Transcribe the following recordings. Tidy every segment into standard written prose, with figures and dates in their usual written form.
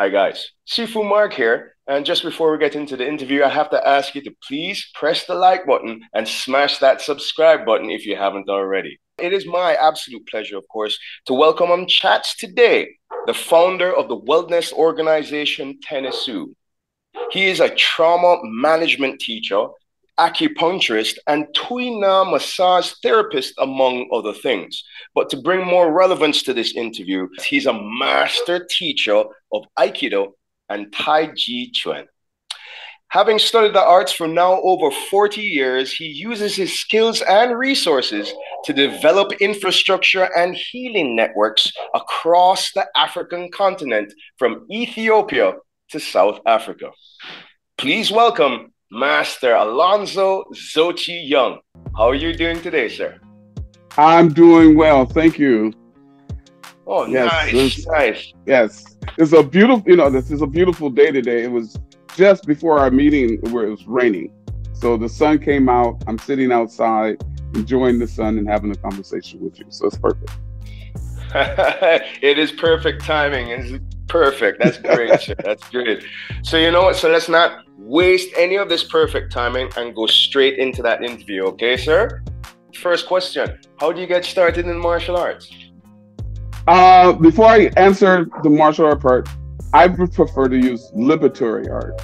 Hi guys, Sifu Mark here, and just before we get into the interview, I have to ask you to please press the like button and smash that subscribe button if you haven't already. It is my absolute pleasure, of course, to welcome on chats today, the founder of the wellness organization Tenesu. He is a trauma management teacher, acupuncturist, and Tuina massage therapist, among other things. But to bring more relevance to this interview, he's a master teacher of Aikido and Tai Chi Chuan. Having studied the arts for now over 40 years, he uses his skills and resources to develop infrastructure and healing networks across the African continent, from Ethiopia to South Africa. Please welcome Master Alonzo Zochi Young. How are you doing today, sir? I'm doing well, thank you. Oh, yes, nice. Yes, it's a beautiful, this is a beautiful day today. It was just before our meeting where it was raining. So the sun came out, I'm sitting outside, enjoying the sun and having a conversation with you. So it's perfect. It is perfect timing. It's perfect. That's great, sir. That's great. So you know what? So let's not waste any of this perfect timing and go straight into that interview. Okay, sir? First question. How do you get started in martial arts? Before I answer the martial art part, I would prefer to use liberatory art.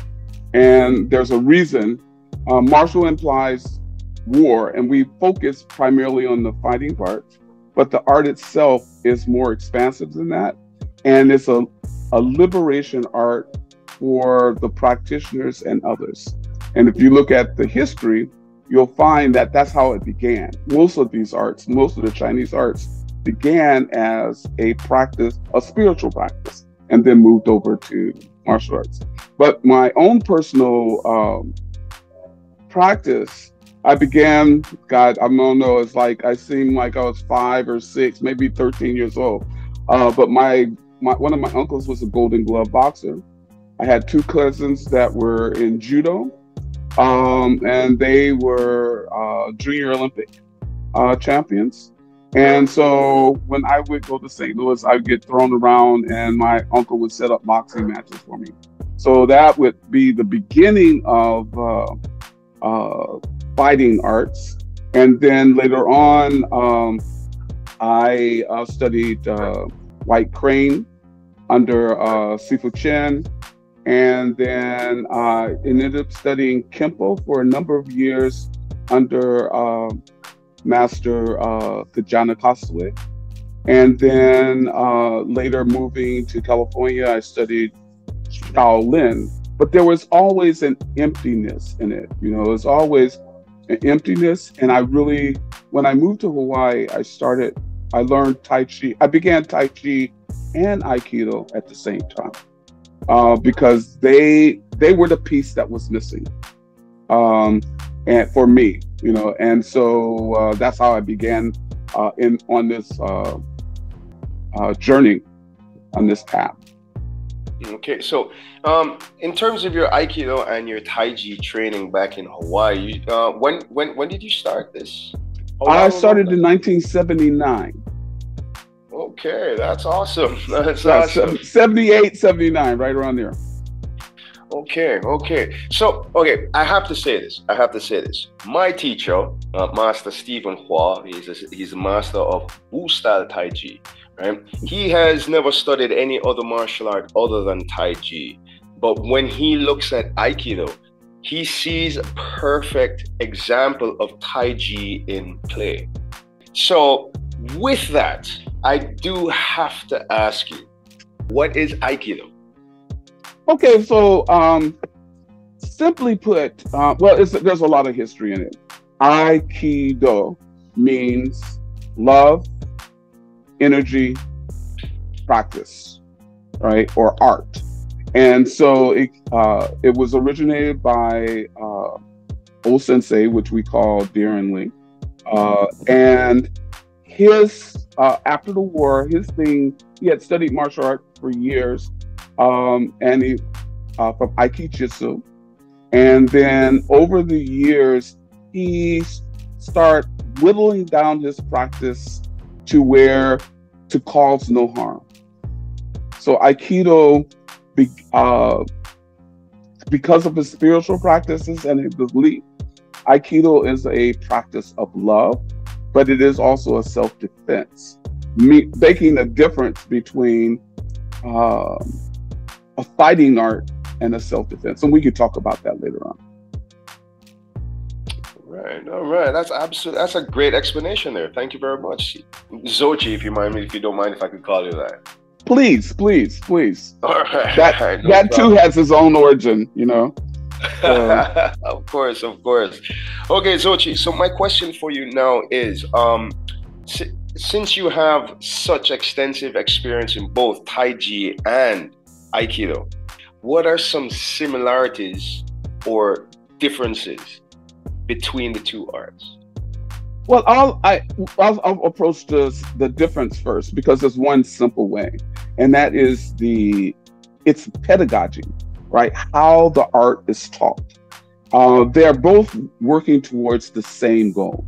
And there's a reason. Martial implies war, and we focus primarily on the fighting part. But the art itself is more expansive than that. And it's a liberation art for the practitioners and others. And if you look at the history, you'll find that that's how it began. Most of these arts, most of the Chinese arts began as a practice, a spiritual practice, and then moved over to martial arts. But my own personal practice, I began, God, I don't know, it's like I seemed like I was 5 or 6, maybe 13 years old. But one of my uncles was a Golden Glove boxer. I had 2 cousins that were in judo, and they were junior Olympic champions. And so when I would go to St. Louis, I would get thrown around and my uncle would set up boxing matches for me. So that would be the beginning of fighting arts. And then later on, I studied White Crane under Sifu Chen. And then I ended up studying Kempo for a number of years under Master Kajana. And then later moving to California, I studied Shaolin. But there was always an emptiness in it. It was always an emptiness. And when I moved to Hawaii, I learned Tai Chi. I began Tai Chi and Aikido at the same time. Because they were the piece that was missing, and for me, and so that's how I began on this journey, on this path. Okay, so in terms of your Aikido and your Tai Chi training back in Hawaii, when did you start this? I started in 1979. Okay, that's awesome. That's awesome. 78, 79, right around there. Okay. So, I have to say this. My teacher, Master Stephen Hua, he's a master of Wu style Tai Chi, right? He has never studied any other martial art other than Tai Chi. But when he looks at Aikido, he sees a perfect example of Tai Chi in play. So, with that, I do have to ask you, what is Aikido? Okay, so simply put, there's a lot of history in it. Aikido means love, energy, practice, right, or art. And so it was originated by old sensei, which we call Darren Lee, and his after the war, his thing, he had studied martial art for years, and he from Aikijitsu, and then over the years he started whittling down his practice to cause no harm. So Aikido be, because of his spiritual practices and his belief, Aikido is a practice of love, but it is also a self-defense, making a difference between a fighting art and a self-defense. And we could talk about that later on. Right, all right. That's a great explanation there. Thank you very much. Zochi, if you don't mind if I could call you that. Please, please, please. All right. That too has its own origin, you know. Of course, of course. Okay, Zochi, so my question for you now is, since you have such extensive experience in both Tai Chi and Aikido, what are some similarities or differences between the two arts? Well, I'll approach the difference first, because there's one simple way, and that is it's pedagogy, right? How the art is taught. They're both working towards the same goal,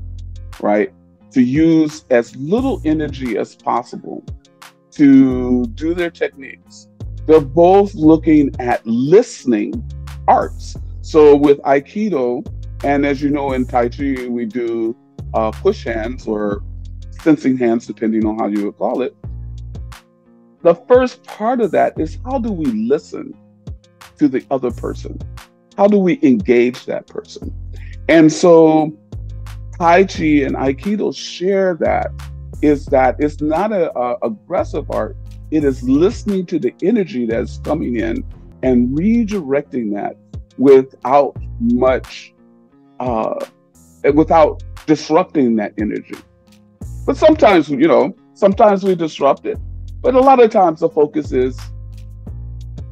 right? To use as little energy as possible to do their techniques. They're both looking at listening arts. So with Aikido, and as you know, in Tai Chi, we do push hands or sensing hands, depending on how you would call it. The first part of that is, how do we listen to the other person? How do we engage that person? And so Tai Chi and Aikido share that it's not an aggressive art. It is listening to the energy that's coming in and redirecting that without much, without disrupting that energy. But sometimes, sometimes we disrupt it. But a lot of times the focus is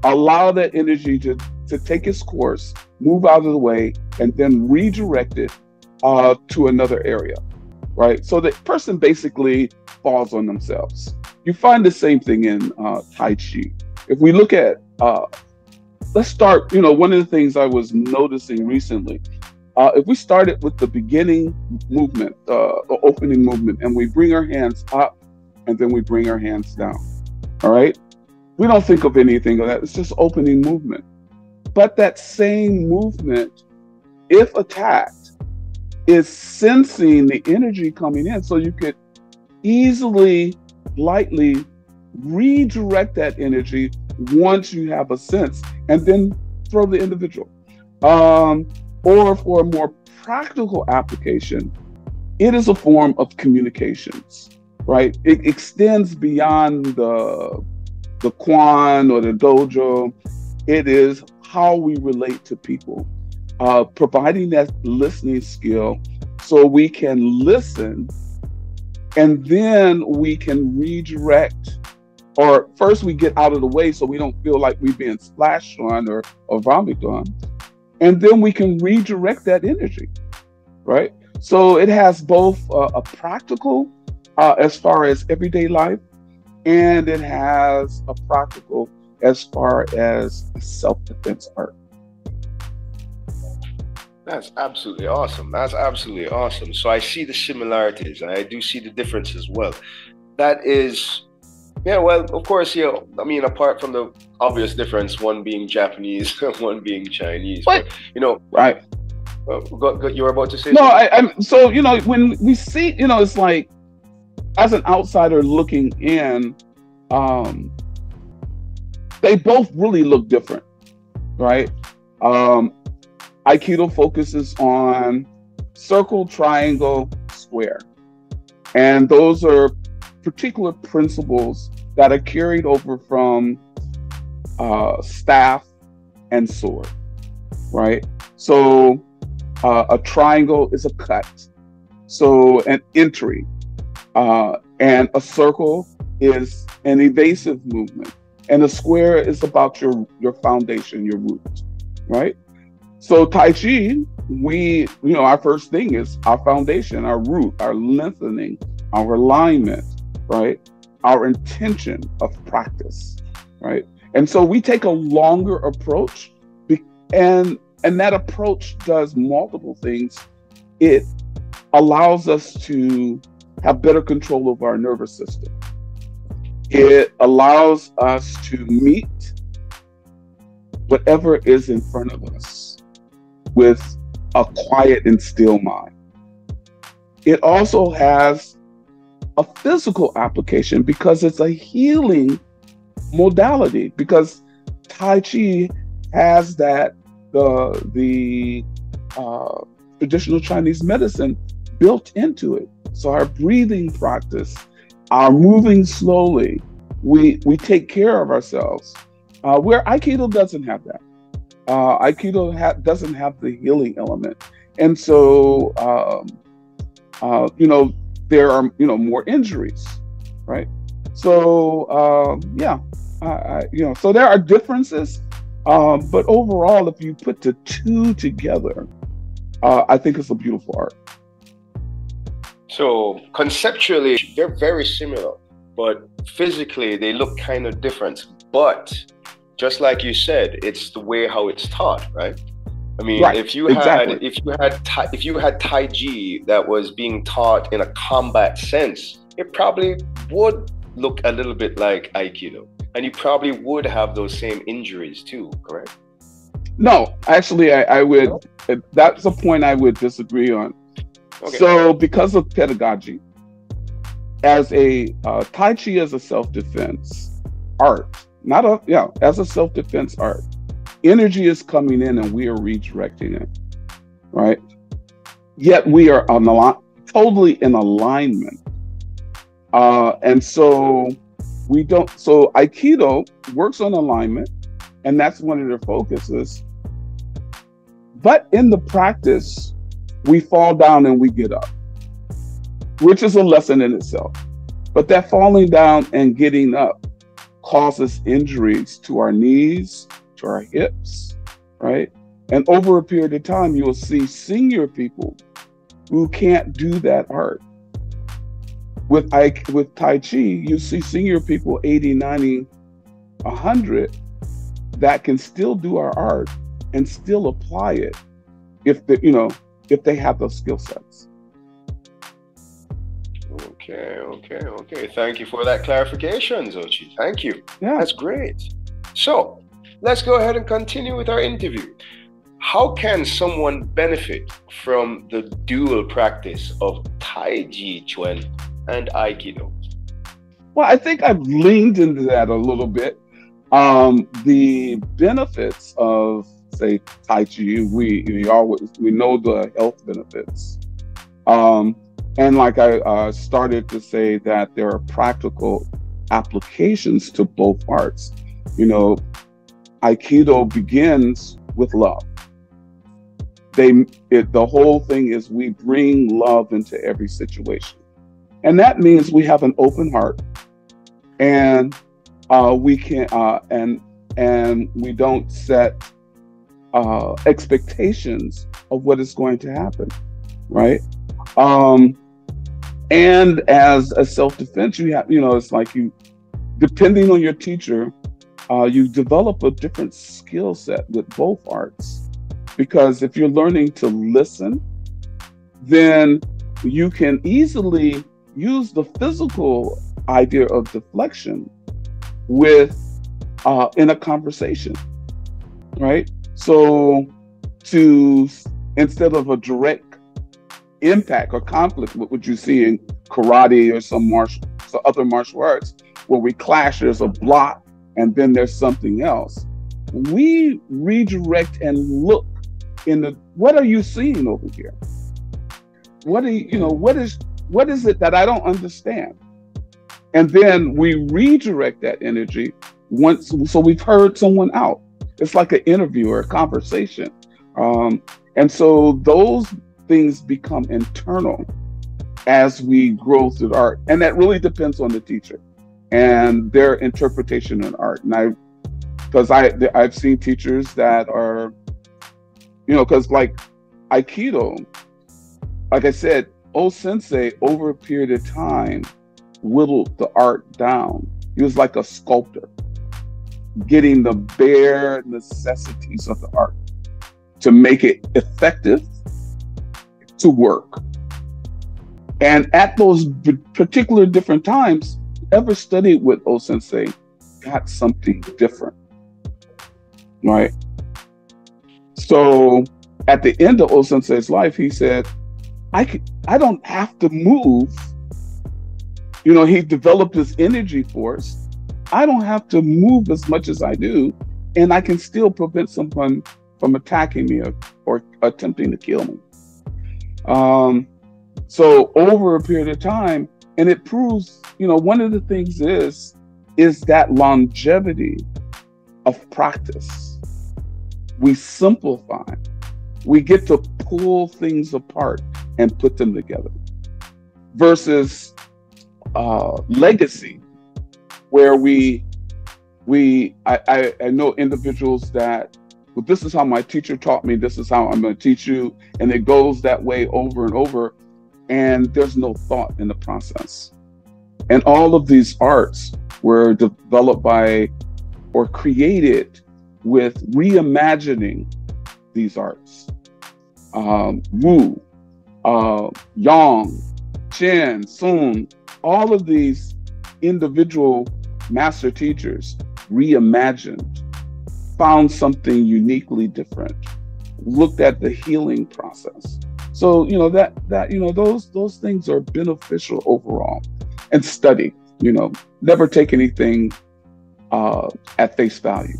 allow that energy to take its course, move out of the way, and then redirect it to another area, right? So the person basically falls on themselves. You find the same thing in Tai Chi. If we look at, let's start, one of the things I was noticing recently, if we started with the beginning movement, the opening movement, and we bring our hands up and then we bring our hands down, all right? We don't think of anything of that. It's just opening movement. But that same movement, if attacked, is sensing the energy coming in. So you could easily, lightly redirect that energy once you have a sense, and then throw the individual. Or for a more practical application, it is a form of communications, right? It extends beyond the Chuan or the dojo. It is how we relate to people, providing that listening skill so we can listen, and then we can redirect, or first we get out of the way so we don't feel like we're being splashed on or vomited on, and then we can redirect that energy, right? So it has both a practical as far as everyday life, and it has a practical as far as self-defense art. That's absolutely awesome. That's absolutely awesome. So I see the similarities and I do see the difference as well. That is, yeah, well, of course, I mean, apart from the obvious difference, one being Japanese and one being Chinese, but right. You were about to say no, so, when we see, it's like, as an outsider looking in, they both really look different, right? Aikido focuses on circle, triangle, square. And those are particular principles that are carried over from staff and sword, right? So a triangle is a cut. So an entry. And a circle is an evasive movement. And a square is about your foundation, your root, right? So Tai Chi, our first thing is our foundation, our root, our lengthening, our alignment, right? Our intention of practice, right? And so we take a longer approach, and that approach does multiple things. It allows us to have better control of our nervous system. It allows us to meet whatever is in front of us with a quiet and still mind. It also has a physical application because it's a healing modality, because Tai Chi has that the traditional Chinese medicine built into it. So our breathing practice, our moving slowly, we take care of ourselves. Where Aikido doesn't have that. Aikido doesn't have the healing element, and so there are more injuries, right? So so there are differences, but overall, if you put the two together, I think it's a beautiful art. So conceptually, they're very similar, but physically they look kind of different. But just like you said, it's the way how it's taught, right? I mean, right, if you exactly. if you had Tai Chi that was being taught in a combat sense, it probably would look a little bit like Aikido, and you probably would have those same injuries too, correct? No, actually, I would. That's a point I would disagree on. Okay. So, because of pedagogy, as a Tai Chi as a self-defense art, as a self-defense art, energy is coming in and we are redirecting it, right? Yet we are totally in alignment, and so we don't. So Aikido works on alignment, and that's one of their focuses. But in the practice, we fall down and we get up, which is a lesson in itself. But that falling down and getting up causes injuries to our knees, to our hips, right? And over a period of time, you will see senior people who can't do that art. With Tai Chi, you see senior people 80, 90, 100 that can still do our art and still apply it if they have those skill sets. Okay. Thank you for that clarification, Zochi. Thank you. Yeah. That's great. So let's go ahead and continue with our interview. How can someone benefit from the dual practice of Tai Chi Chuan and Aikido? Well, I think I've leaned into that a little bit. The benefits of, say, Tai Chi, we know the health benefits. And like I started to say, that there are practical applications to both arts. Aikido begins with love. The whole thing is we bring love into every situation. And that means we have an open heart, and we can and we don't set expectations of what is going to happen, right? And as a self-defense, you have, it's like depending on your teacher, you develop a different skill set with both arts. Because if you're learning to listen, then you can easily use the physical idea of deflection in a conversation, right? So instead of a direct impact or conflict, what you see in karate or some other martial arts, where we clash, there's a block, and then there's something else. We redirect and look what are you seeing over here? What is it that I don't understand? And then we redirect that energy so we've heard someone out. It's like an interview or a conversation. And so those things become internal as we grow through art. And that really depends on the teacher and their interpretation of art. And because I've seen teachers that are, because like Aikido, like I said, Sensei over a period of time whittled the art down. He was like a sculptor, getting the bare necessities of the art to make it effective to work. And at those particular different times, whoever studied with Sensei got something different. right? So at the end of O-sensei's life, he said, I don't have to move. You know, he developed this energy force. I don't have to move as much as I do, and I can still prevent someone from attacking me or attempting to kill me. So over a period of time, and it proves, you know, one of the things is that longevity of practice. We simplify. We get to pull things apart and put them together. Versus legacy, where I know individuals that, well, this is how my teacher taught me, this is how I'm going to teach you, and it goes that way over and over, and there's no thought in the process. And all of these arts were developed by or created with reimagining these arts. Wu, Yang, Chen, Sun, all of these individual master teachers reimagined, found something uniquely different, looked at the healing process. So, you know, that you know, those things are beneficial overall. And study, you know, never take anything at face value.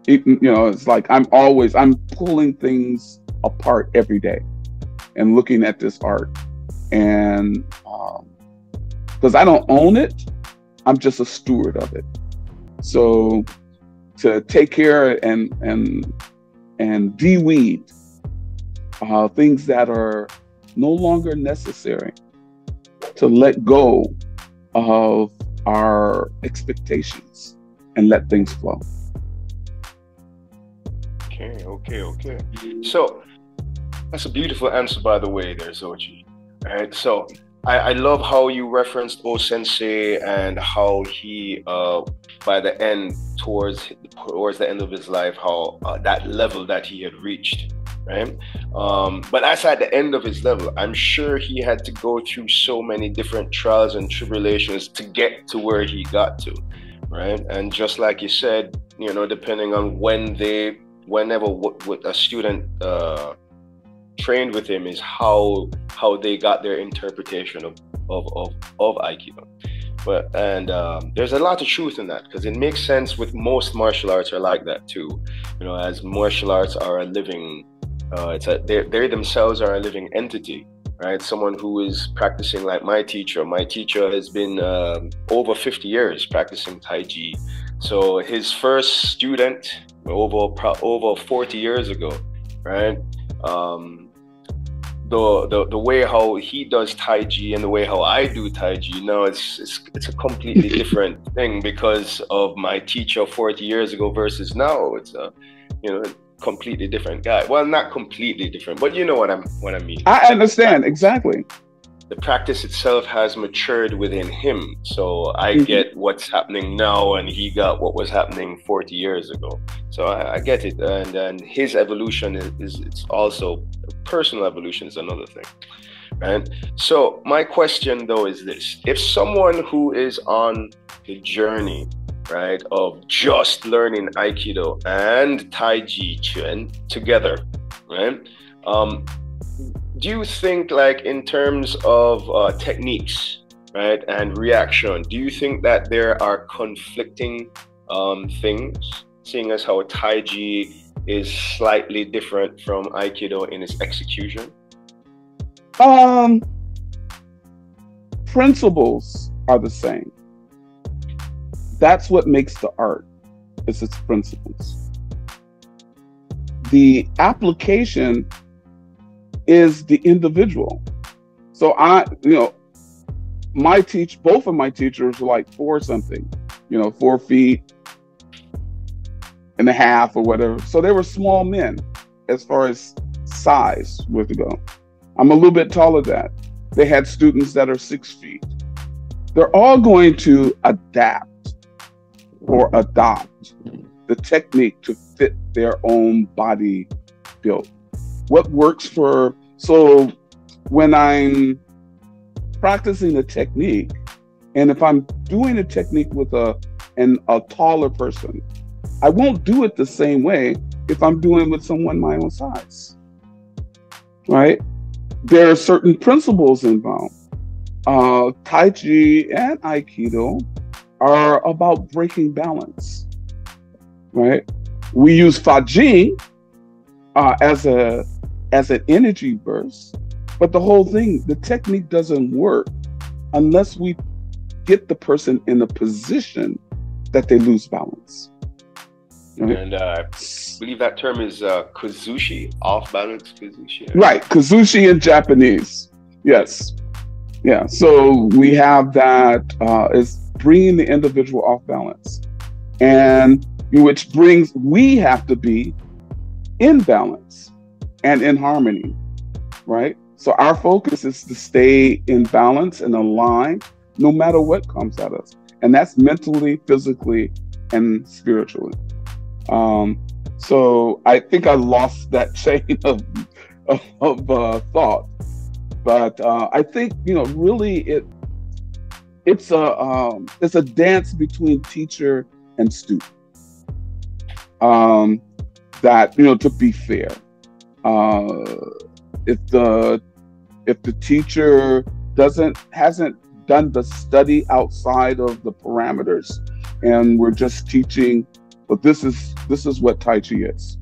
You know, it's like I'm pulling things apart every day and looking at this art, and because I don't own it, I'm just a steward of it. So to take care and de-weed things that are no longer necessary, to let go of our expectations and let things flow. Okay. So that's a beautiful answer, by the way, there, Zochi. All right. So I love how you referenced O-sensei and how he, by the end, towards the end of his life, how that level that he had reached, right? But that's at the end of his level. I'm sure he had to go through so many different trials and tribulations to get to where he got to, right? And just like you said, you know, depending on whenever a student trained with him is how they got their interpretation of Aikido. But there's a lot of truth in that, because it makes sense with most martial arts are like that too. You know, as martial arts are a living, they themselves are a living entity, right? Someone who is practicing like my teacher. My teacher has been over 50 years practicing Tai Chi. So his first student over 40 years ago, right? The way how he does Tai Chi and the way how I do Tai Chi now, it's a completely different thing because of my teacher 40 years ago versus now. It's a, you know, completely different guy. Well, not completely different, but you know what I mean. I understand exactly. The practice itself has matured within him, so I get what's happening now, and he got what was happening 40 years ago. So I get it, and his evolution is it's also personal evolution is another thing, right? So my question though is this: if someone who is on the journey, right, of just learning Aikido and Tai Chi Chuan together, right? Do you think, like, in terms of techniques, right, and reaction, do you think that there are conflicting things, seeing as how Tai Chi is slightly different from Aikido in its execution? Principles are the same. That's what makes the art, is its principles. The application is the individual. So both of my teachers were like 4 something, 4 feet and a half or whatever. So they were small men as far as size was to go. I'm a little bit taller than that. They had students that are 6 feet. They're all going to adapt or adopt the technique to fit their own body build. What works for, so when I'm practicing a technique, and if I'm doing a technique with a taller person, I won't do it the same way if I'm doing it with someone my own size, right? There are certain principles involved. Tai Chi and Aikido are about breaking balance, right? We use Faji as an energy burst, but the whole thing, the technique doesn't work unless we get the person in a position that they lose balance. Right? And I believe that term is Kazushi, off balance Kazushi. Right, Kazushi in Japanese. Yes. Yeah, so we have that is bringing the individual off balance, and which brings, we have to be in balance and in harmony, right? So our focus is to stay in balance and aligned no matter what comes at us. And that's mentally, physically, and spiritually. So I think I lost that chain of thought. But I think, really it's a dance between teacher and student. That, to be fair, if the teacher hasn't done the study outside of the parameters, and we're just teaching, but this is what Tai Chi is,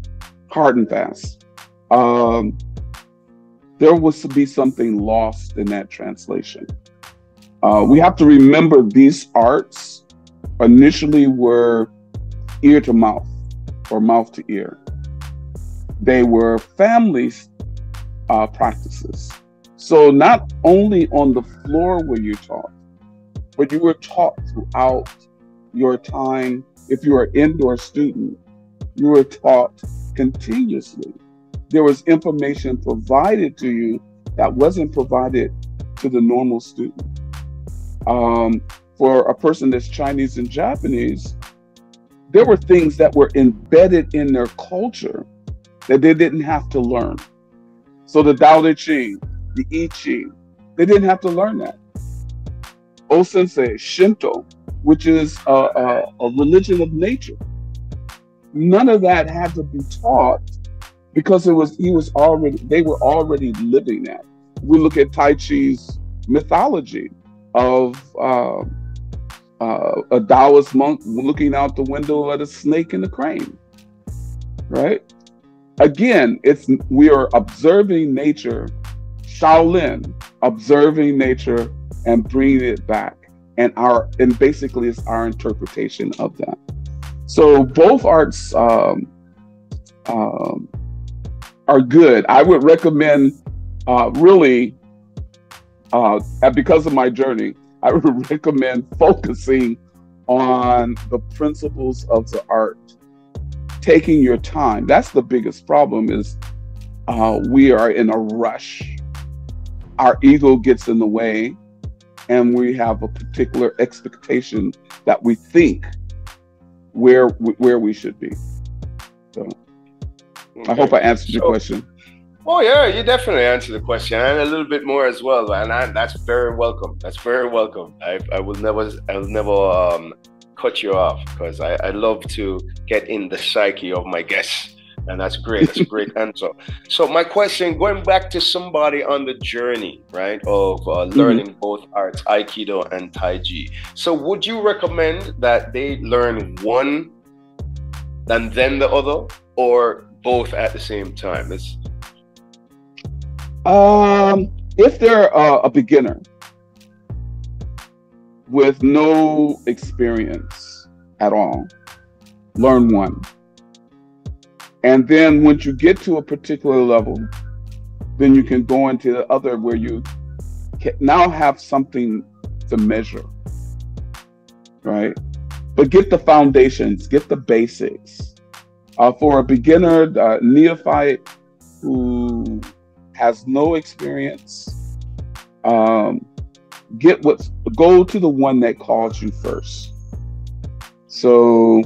hard and fast. There was to be something lost in that translation. We have to remember these arts initially were ear to mouth or mouth to ear. They were family practices. So not only on the floor were you taught, but you were taught throughout your time. If you were an indoor student, you were taught continuously. There was information provided to you that wasn't provided to the normal student. For a person that's Chinese and Japanese, there were things that were embedded in their culture that they didn't have to learn. So the Tao Te Ching, the I Ching, they didn't have to learn that. O-Sensei, Shinto, which is a religion of nature. None of that had to be taught because they were already living that. We look at Tai Chi's mythology of a Taoist monk looking out the window at a snake and a crane, right? Again, we are observing nature, Shaolin, observing nature and bringing it back, and basically it's our interpretation of that. So both arts are good. I would recommend, because of my journey, I would recommend focusing on the principles of the art, taking your time. That's the biggest problem is we are in a rush. Our ego gets in the way, and we have a particular expectation that we think where we should be. So okay. I hope I answered your question. Oh yeah, you definitely answered the question, and a little bit more as well, and that's very welcome. That's very welcome. I will never cut you off, because I love to get in the psyche of my guests, and that's great. That's a great answer. So my question, going back to somebody on the journey, right, of learning both arts, Aikido and Tai Chi. So would you recommend that they learn one and then the other, or both at the same time? If they're a beginner with no experience at all, learn one. And then once you get to a particular level, then you can go into the other where you can now have something to measure, right? But get the foundations, get the basics. For a beginner, neophyte who has no experience, go to the one that calls you first. So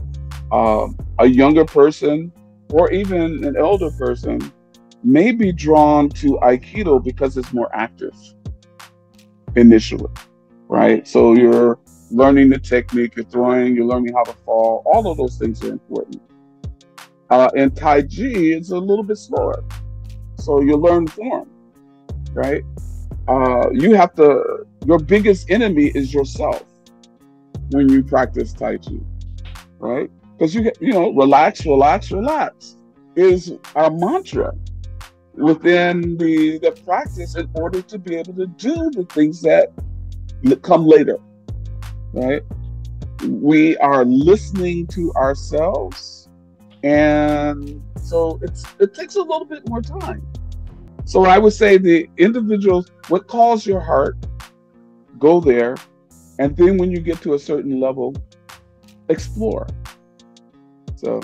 a younger person or even an elder person may be drawn to Aikido because it's more active initially, right? So you're learning the technique, you're throwing, you're learning how to fall. All of those things are important. In Tai Chi, it's a little bit slower. So you learn form, right? Your biggest enemy is yourself when you practice Tai Chi, right? Because relax, relax, relax is our mantra within the practice in order to be able to do the things that come later, right? We are listening to ourselves, and so it takes a little bit more time. So I would say the individuals, what calls your heart, go there, and then when you get to a certain level, explore. So.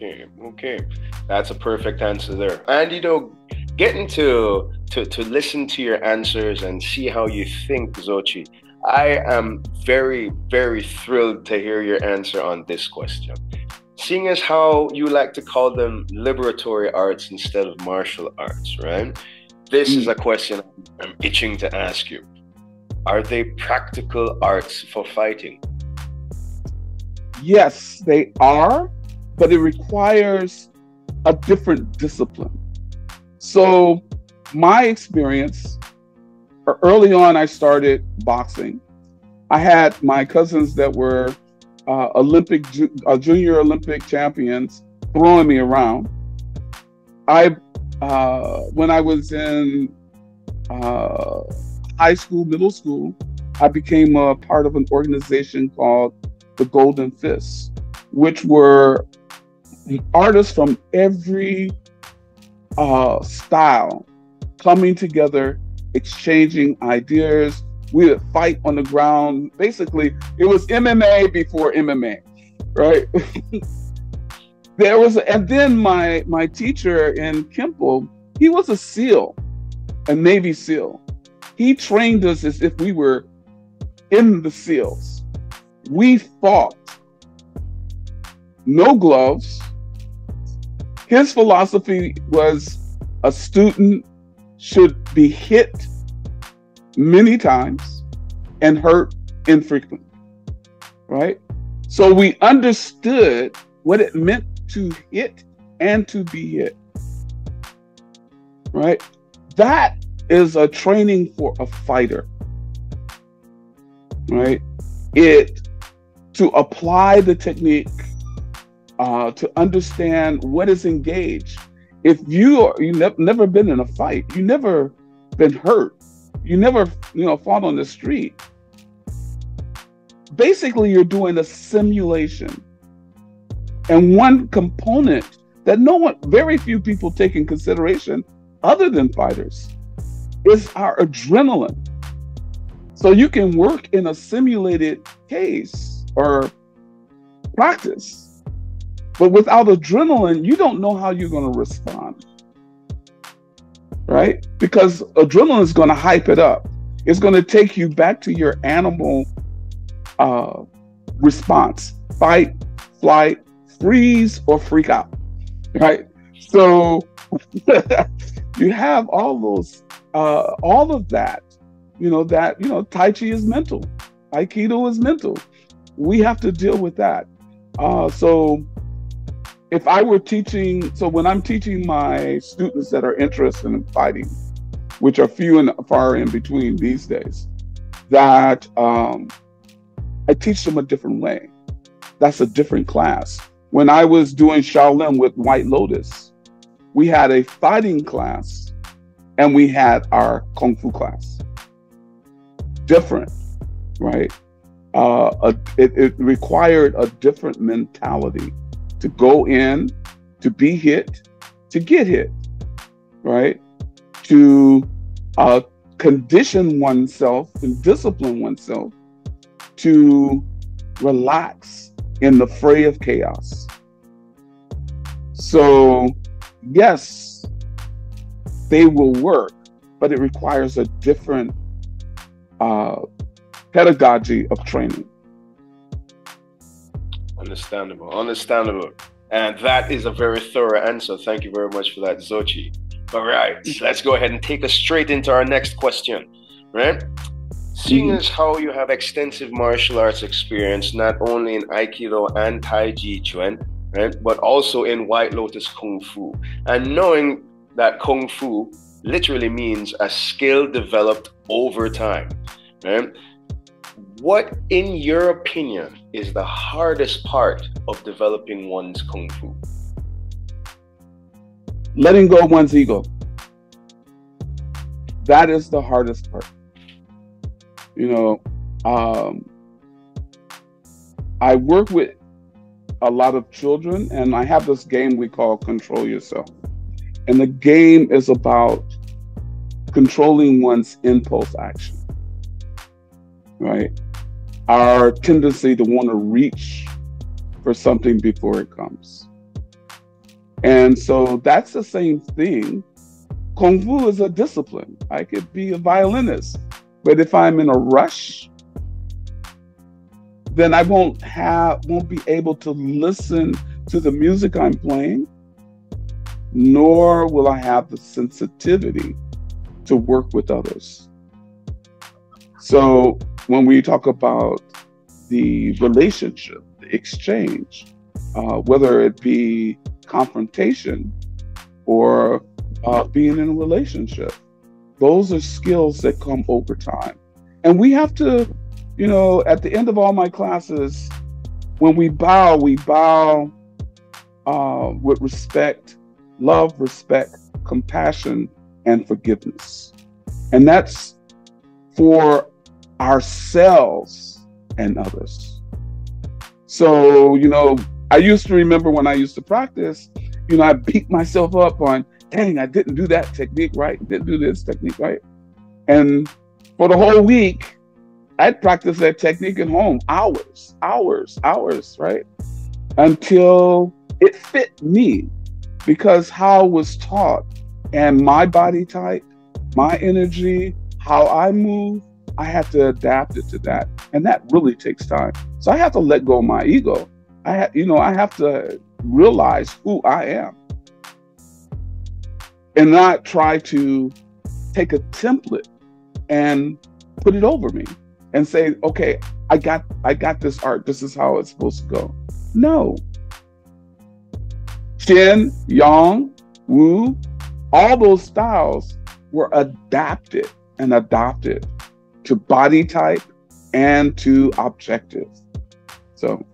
Okay. That's a perfect answer there. And getting to listen to your answers and see how you think, Zochi, I am very, very thrilled to hear your answer on this question. Seeing as how you like to call them liberatory arts instead of martial arts, right? This is a question I'm itching to ask you. Are they practical arts for fighting? Yes, they are, but it requires a different discipline. So my experience, early on, I started boxing. I had my cousins that were junior Olympic champions throwing me around. When I was in high school, middle school, I became a part of an organization called the Golden Fists, which were artists from every style coming together, exchanging ideas. We would fight on the ground. Basically, it was MMA before MMA, right? And then my teacher in Kempo, he was a SEAL, a Navy SEAL. He trained us as if we were in the SEALs. We fought, no gloves. His philosophy was a student should be hit many times and hurt infrequently, right? So we understood what it meant to hit and to be hit, right? That is a training for a fighter, right? To apply the technique, to understand what is engaged. If you've never been in a fight, you never been hurt, you never fought on the street. Basically, you're doing a simulation. And one component that very few people take in consideration, other than fighters, is our adrenaline. So you can work in a simulated case or practice, but without adrenaline, you don't know how you're going to respond, right? Because adrenaline is going to hype it up. It's going to take you back to your animal response: fight, flight, freeze, or freak out, right? So you have all those, all of that, Tai Chi is mental, Aikido is mental. We have to deal with that. So if I were teaching, so when I'm teaching my students that are interested in fighting, which are few and far in between these days, that I teach them a different way. That's a different class. When I was doing Shaolin with White Lotus, we had a fighting class and we had our Kung Fu class. Different, right? It required a different mentality to go in, to be hit, to get hit, right? To condition oneself and discipline oneself to relax in the fray of chaos. So, yes, they will work, but it requires a different pedagogy of training. Understandable. And that is a very thorough answer. Thank you very much for that, Zochi. All right, so let's go ahead and take us straight into our next question, right? Seeing as how you have extensive martial arts experience, not only in Aikido and Tai Chi Chuan, right, but also in White Lotus Kung Fu, and knowing that Kung Fu literally means a skill developed over time, right? What, in your opinion, is the hardest part of developing one's Kung Fu? Letting go of one's ego. That is the hardest part. You know, I work with a lot of children, and I have this game we call Control Yourself. And the game is about controlling one's impulse action, right? Our tendency to want to reach for something before it comes. And so that's the same thing. Kung Fu is a discipline. I could be a violinist, but if I'm in a rush, then I won't be able to listen to the music I'm playing, nor will I have the sensitivity to work with others. So when we talk about the relationship, the exchange, whether it be confrontation or being in a relationship, those are skills that come over time. And we have to, you know, at the end of all my classes, when we bow with respect, love, respect, compassion, and forgiveness. And that's for ourselves and others. So, you know, I used to remember when I used to practice, you know, I beat myself up on, dang, I didn't do that technique right, didn't do this technique right. And for the whole week, I'd practice that technique at home, hours, right? Until it fit me, because how I was taught and my body type, my energy, how I move, I had to adapt it to that. And that really takes time. So I have to let go of my ego. I have to realize who I am and not try to take a template and put it over me and say, okay, I got this art. This is how it's supposed to go. No. Shin, Yang, Wu, all those styles were adapted and adopted to body type and to objectives. So.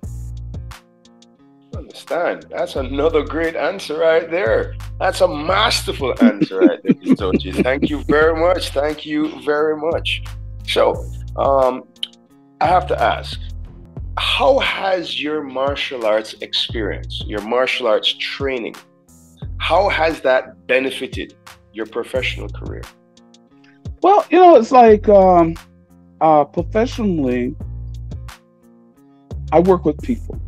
Understand. That's another great answer right there. That's a masterful answer right there, Zochi. Thank you very much. Thank you very much. So, I have to ask, how has your martial arts experience, your martial arts training, how has that benefited your professional career? Well, you know, it's like professionally, I work with people.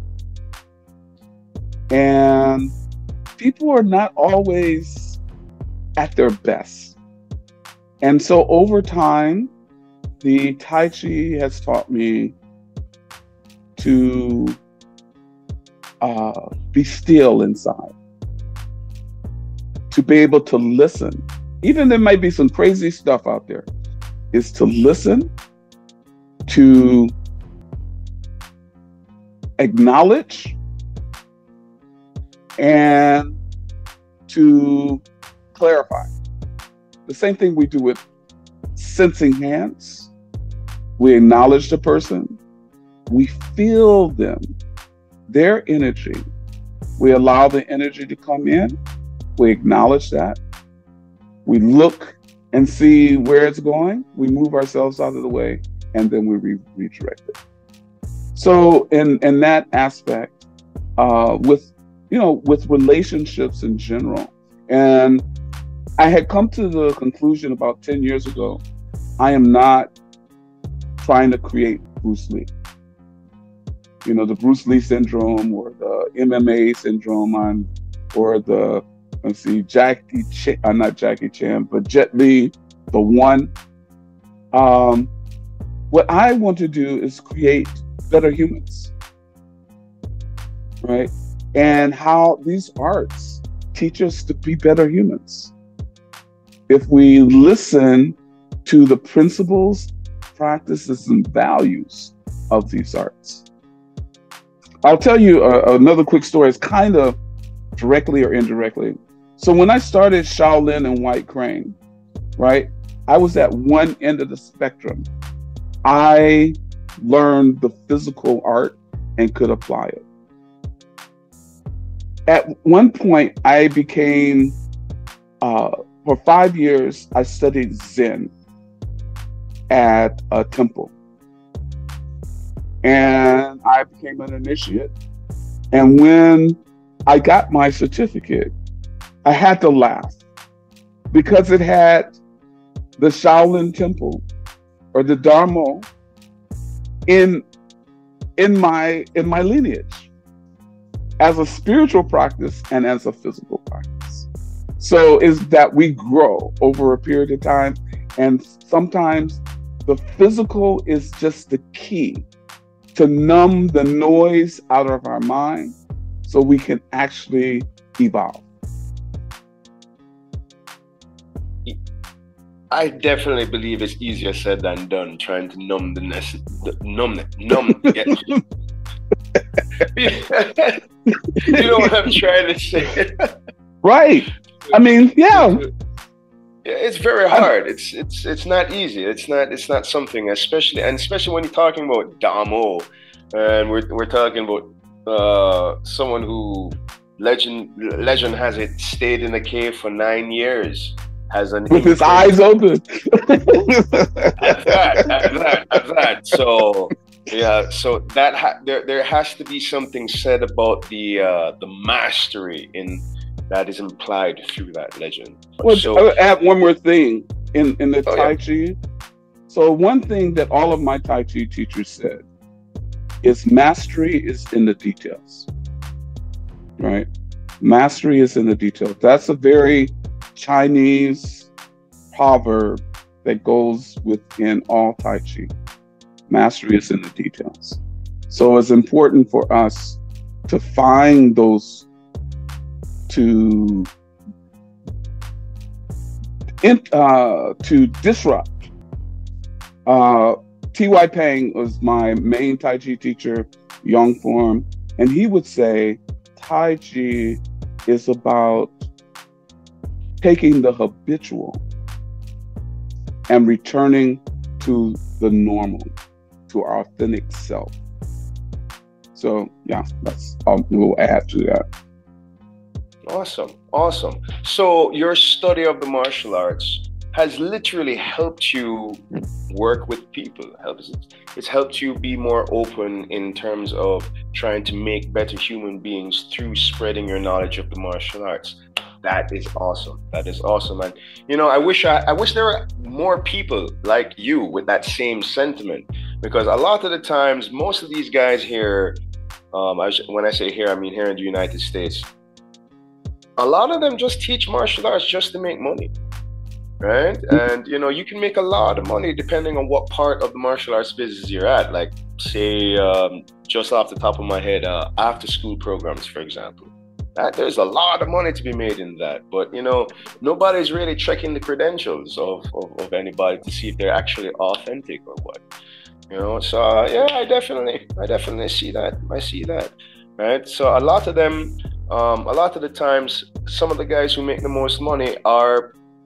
And people are not always at their best. And so over time, the Tai Chi has taught me to be still inside, to be able to listen. Even there might be some crazy stuff out there, is to listen, to acknowledge, and to clarify. The same thing we do with sensing hands. We acknowledge the person. We feel them, their energy. We allow the energy to come in. We acknowledge that. We look and see where it's going. We move ourselves out of the way, and then we redirect it. So in that aspect, with relationships in general. And I had come to the conclusion about 10 years ago, I am not trying to create Bruce Lee. You know, the Bruce Lee syndrome or the MMA syndrome, or the, Jackie Chan, not Jackie Chan, but Jet Li, the one. What I want to do is create better humans, right? And how these arts teach us to be better humans. If we listen to the principles practices and values of these arts. I'll tell you another quick story. It's kind of directly or indirectly. So when I started Shaolin and White Crane, right, I was at one end of the spectrum. I learned the physical art and could apply it. At one point, I became, for 5 years, I studied Zen at a temple. And I became an initiate. And when I got my certificate, I had to laugh because it had the Shaolin Temple or the Dharma in my lineage as a spiritual practice and as a physical practice. So is that we grow over a period of time, and sometimes the physical is just the key to numb the noise out of our mind so we can actually evolve. I definitely believe it's easier said than done, trying to numb the numb. You know what I'm trying to say? Right. I mean, yeah. It's very hard. It's not easy. It's not something, especially when you're talking about Damo, and we're talking about someone who legend has it stayed in the cave for 9 years. With his eyes open. At that. So yeah, so there has to be something said about the mastery that is implied through that legend. Well, so, I'll add one more thing in the Tai Chi. So one thing that all of my Tai Chi teachers said is mastery is in the details, right? Mastery is in the details. That's a very Chinese proverb that goes within all Tai Chi. Mastery is in the details. So it's important for us to find those, to disrupt. T.Y. Peng was my main Tai Chi teacher, Young form, and he would say Tai Chi is about taking the habitual and returning to the normal, to our authentic self. So yeah, we'll add to that. Awesome. So your study of the martial arts has literally helped you work with people. It's helped you be more open in terms of trying to make better human beings through spreading your knowledge of the martial arts. That is awesome. And I wish there were more people like you with that same sentiment, because a lot of the times, most of these guys here, when I say here, I mean here in the United States, a lot of them just teach martial arts just to make money, right? And you can make a lot of money depending on what part of the martial arts business you're at. Like, say, just off the top of my head, after school programs, for example. There's a lot of money to be made in that, but nobody's really checking the credentials of anybody to see if they're actually authentic or what. So yeah, I definitely see that. I see that, right? So a lot of the times, some of the guys who make the most money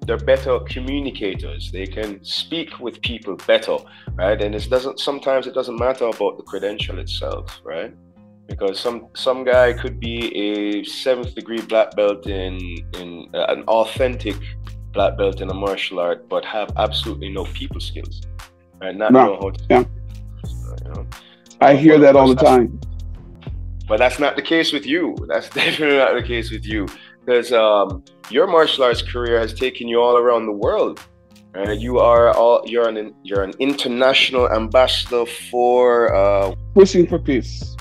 they're better communicators. They can speak with people better, right? And sometimes it doesn't matter about the credential itself, right? Because some guy could be a 7th degree black belt in an authentic black belt in a martial art, but have absolutely no people skills, right? Know how to. Yeah. I hear that all the time. But that's not the case with you. That's definitely not the case with you, because your martial arts career has taken you all around the world. Right? You're an international ambassador for pushing for peace.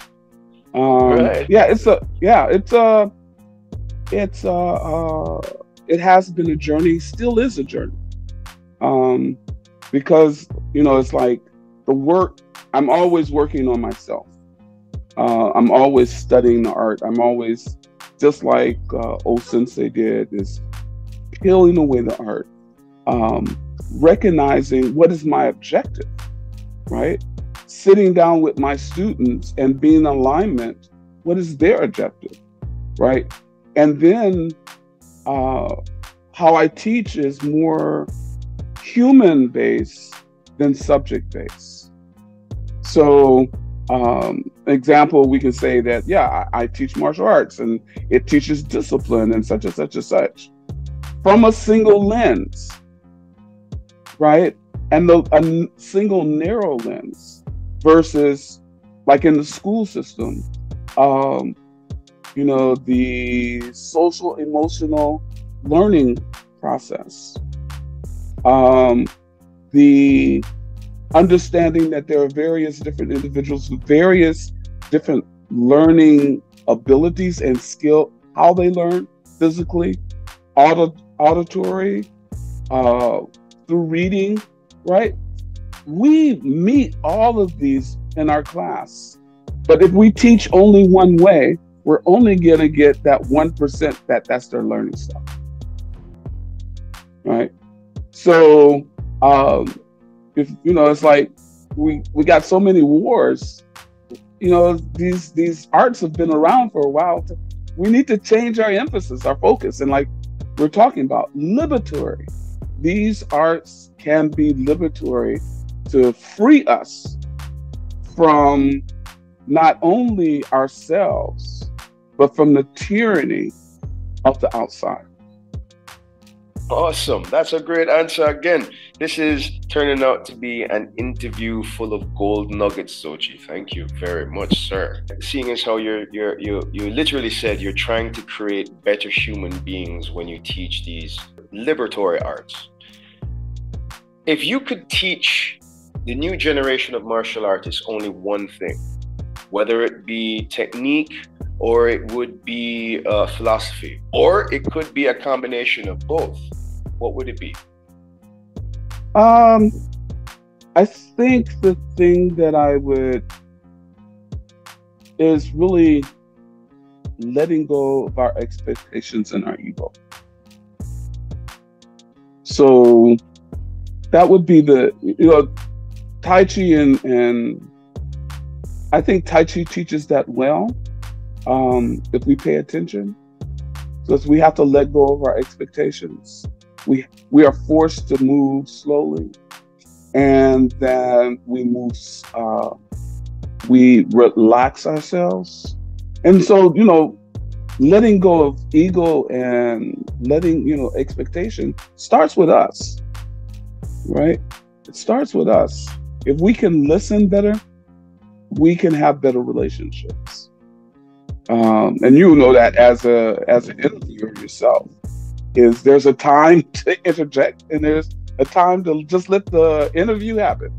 Right. It has been a journey, still is a journey. Because it's like the work. I'm always working on myself. I'm always studying the art. I'm always, just like old Sensei did, is peeling away the art, recognizing what is my objective. right? Sitting down with my students and being in alignment, what is their objective, right? And then how I teach is more human-based than subject-based. So, example, we can say that, yeah, I teach martial arts and it teaches discipline and such and such and such from a single lens, right? And a single narrow lens versus like in the school system, you know, the social emotional learning process, the understanding that there are various different individuals with various different learning abilities and skill, how they learn physically, auditory, through reading, right? We meet all of these in our class. But if we teach only one way, we're only going to get that 1% that's their learning style, right? So, if you know, it's like we got so many wars. You know, these arts have been around for a while. We need to change our emphasis, our focus, and like we're talking about, liberatory. These arts can be liberatory to free us from not only ourselves, but from the tyranny of the outside. Awesome. That's a great answer. Again, this is turning out to be an interview full of gold nuggets, Zochi. Thank you very much, sir. Seeing as how you literally said you're trying to create better human beings when you teach these liberatory arts. If you could teach the new generation of martial artists only one thing, whether it be technique, or it would be philosophy, or it could be a combination of both, what would it be? I think the thing that I would is really letting go of our expectations and our ego. So that would be the, you know, Tai Chi and I think Tai Chi teaches that well. If we pay attention, because we have to let go of our expectations. We are forced to move slowly, and then we move. We relax ourselves, and so you know, letting go of ego and letting expectation starts with us, right? It starts with us. If we can listen better, we can have better relationships. And you know that as an interviewer yourself, is there's a time to interject and there's a time to just let the interview happen.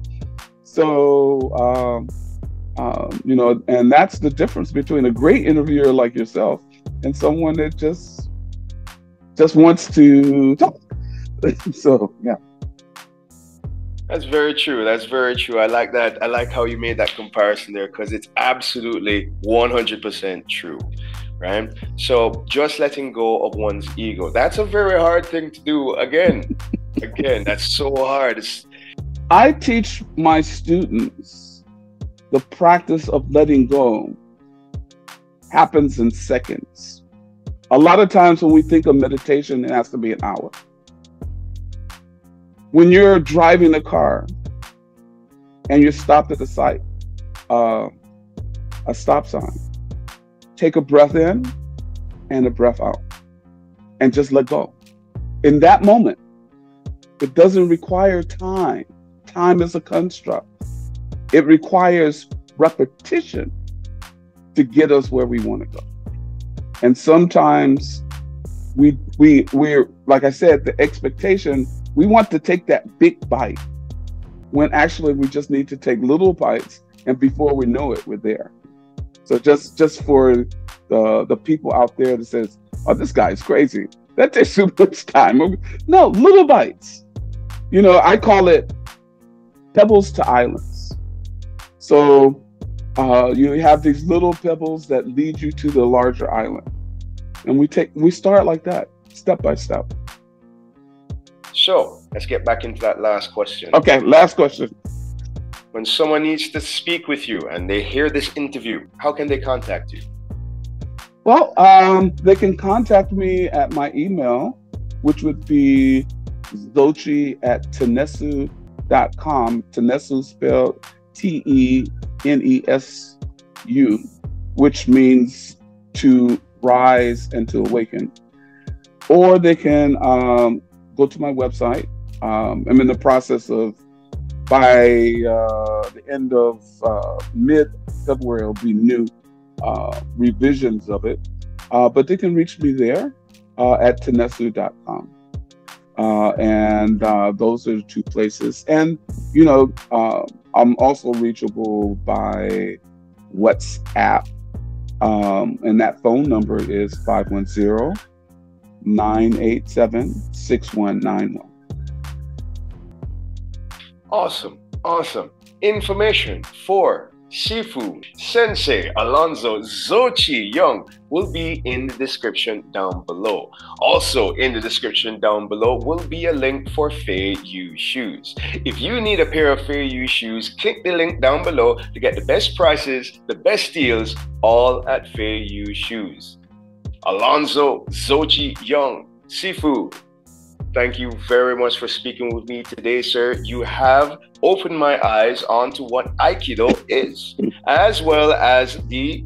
So, you know, and that's the difference between a great interviewer like yourself and someone that just wants to talk. So, yeah. That's very true. That's very true. I like that. I like how you made that comparison there, because it's absolutely 100% true, right? So just letting go of one's ego, that's a very hard thing to do. Again, that's so hard. I teach my students the practice of letting go happens in seconds. A lot of times when we think of meditation, it has to be an hour. When you're driving a car and you're stopped at the sight, a stop sign, take a breath in and a breath out and just let go. In that moment, it doesn't require time. Time is a construct. It requires repetition to get us where we want to go. And sometimes we're, like I said, the expectation, we want to take that big bite when actually we just need to take little bites, and before we know it, we're there. So just for the people out there that says, oh, this guy's crazy, that takes too much time. No, little bites. You know, I call it pebbles to islands. So you have these little pebbles that lead you to the larger island. And we start like that, step by step. So let's get back into that last question. Okay, last question. when someone needs to speak with you and they hear this interview, how can they contact you? Well, they can contact me at my email, which would be zochi@tenesu.com. Tenesu spelled Tenesu, which means to rise and to awaken. Or they can go to my website. I'm in the process of, by the end of mid-February, it'll be new revisions of it. But they can reach me there at tenesu.com. And those are the two places. And, you know, I'm also reachable by WhatsApp. And that phone number is 510-987-6191. Awesome. Awesome. Information for Shifu Sensei Alonzo Zochi Young will be in the description down below. Also in the description down below will be a link for FeiYue Shoes. If you need a pair of FeiYue shoes, click the link down below to get the best prices, the best deals, all at FeiYue Shoes. Alonzo Zochi Young, Shifu, thank you very much for speaking with me today, sir. You have opened my eyes onto what Aikido is, as well as the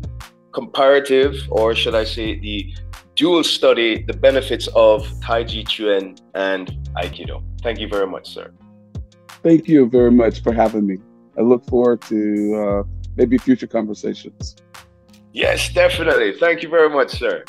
comparative, or should I say the dual study, the benefits of Tai Chi, Chuan, and Aikido. Thank you very much, sir. Thank you very much for having me. I look forward to maybe future conversations. Yes, definitely. Thank you very much, sir.